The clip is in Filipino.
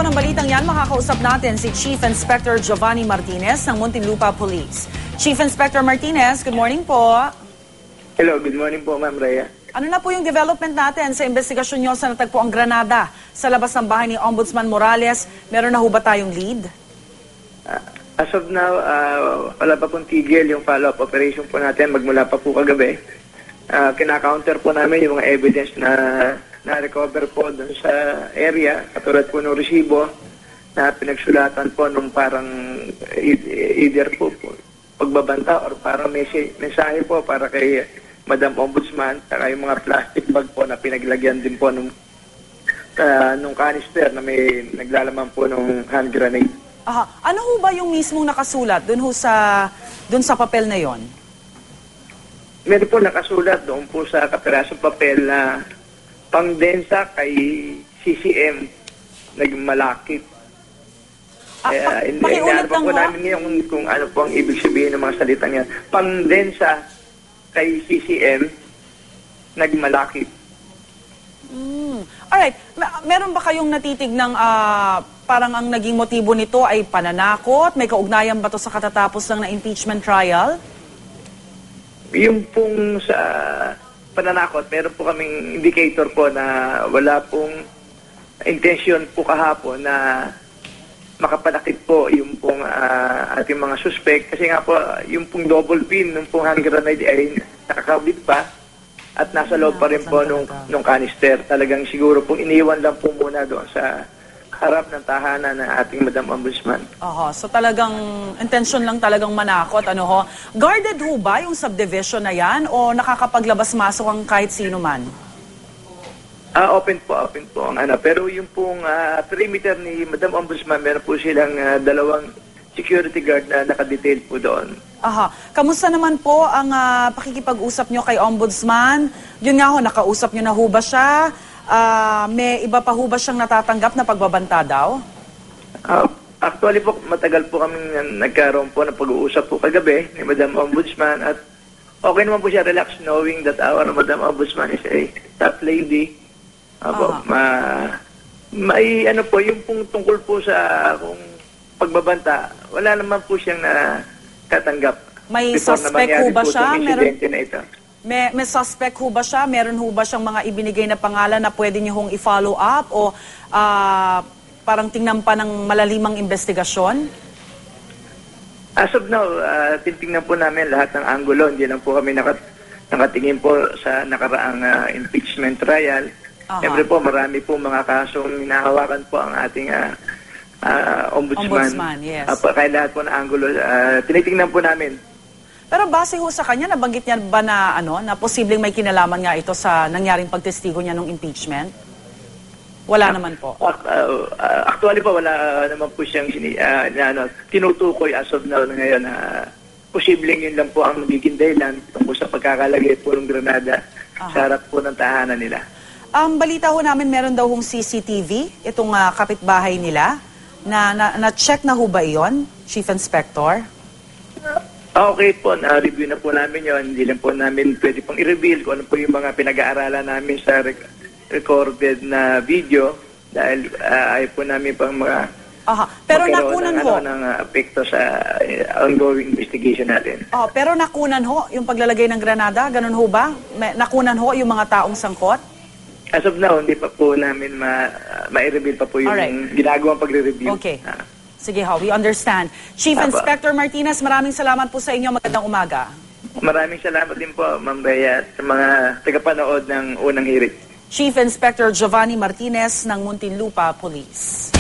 po ng balitang yan, makakausap natin si Chief Inspector Giovanni Martinez ng Muntinlupa Police. Chief Inspector Martinez, good morning po. Hello, good morning po, Ma'am Rhea. Ano na po yung development natin sa investigasyon nyo sa natagpuang granada sa labas ng bahay ni Ombudsman Morales? Meron na ho ba tayong lead? As of now, wala pa pong tigil yung follow-up operation po natin magmula pa po kagabi. Kina-counter po namin yung mga evidence na na-recover po doon sa area, katulad po ng resibo na pinagsulatan po nung parang either po pagbabanta or parang mensahe po para kay Madam Ombudsman, saka yung mga plastic bag po na pinaglagyan din po nung canister na may naglalaman po nung hand grenade. Aha. Ano ho ba yung mismong nakasulat doon sa papel na yon? Meron po nakasulat doon po sa kapirasong papel na pangdensa kay CCM nagmalakit. Pakiulit lang po namin ngayon kung ano po ang ibig sabihin ng mga salitang yan. Pangdensa kay CCM nagmalakit. Alright, meron ba kayong natitignang parang ang naging motibo nito ay pananakot? May kaugnayan ba to sa katatapos lang na impeachment trial? Yung pong sa pananakot, meron po kaming indicator po na wala pong intention po kahapon na makapanakit po yung pong ating mga suspect. Kasi nga po, yung pong double pin, yung pong hand grenade ay nakakabit pa at nasa loob pa rin po nung canister. Talagang siguro pong iniwan lang po muna doon sa harap ng tahanan ng ating Madam Ombudsman. So talagang intention lang talagang manakot, ano ho? Guarded ho ba yung subdivision na yan o nakakapaglabas-masok ang kahit sino man? Open po ang ano. Pero yung pong perimeter ni Madam Ombudsman, meron po silang dalawang security guard na nakadetail po doon. Kamusta naman po ang pakikipag-usap nyo kay Ombudsman? Yun nga ho, nakausap nyo na ho ba siya? May iba pa ho ba siyang natatanggap na pagbabanta daw? Actually po, matagal po kami nagkaroon po ng pag-uusap po kagabi ni Madam Ombudsman at okay naman po siya, relax, knowing that our Madam Ombudsman is a top lady. May ano po, yung pong tungkol po sa kung pagbabanta, wala naman po siyang natatanggap. May suspect ho ba siya? May suspect ho ba siya? Meron ho ba siyang mga ibinigay na pangalan na pwede niyo hong i-follow up o parang tingnan pa ng malalimang investigasyon? As of now, titingnan po namin lahat ng anggulo. Hindi lang po kami nakatingin po sa nakaraang impeachment trial. Siyempre po, marami po mga kasong hinahawakan po ang ating Ombudsman. Yes. Kaya lahat po ng anggulo, tinitingnan po namin. Pero base ho sa kanya, nabanggit niya ba na, na posibleng may kinalaman nga ito sa nangyaring pagtestigo niya ng impeachment? Wala naman po. Actually po, wala naman po siyang tinutukoy as of now na ngayon na posibleng yun lang po ang magiging dahilan tungkol sa pagkakalagay po ng granada sa harap po ng tahanan nila. Balita ho namin meron daw hong CCTV, itong kapitbahay nila, na-check na ho ba iyon, Chief Inspector? Okay po, na-review na po namin yon. Hindi lang po namin pwede pong i-reveal kung ano po yung mga pinag-aaralan namin sa recorded na video dahil ayaw po namin pang mga pero nakunan ho ng apekto sa ongoing investigation natin. Pero nakunan ho yung paglalagay ng granada, ganun ho ba? Nakunan ho yung mga taong sangkot? As of now, hindi pa po namin ma-reveal pa po yung ginagawang pagre-review. Okay. Sige ho, we understand. Chief Inspector Martinez, maraming salamat po sa inyo. Magandang umaga. Maraming salamat din po, Ma'am Rhea, sa mga tagapanood ng unang hirit. Chief Inspector Giovanni Martinez ng Muntinlupa Police.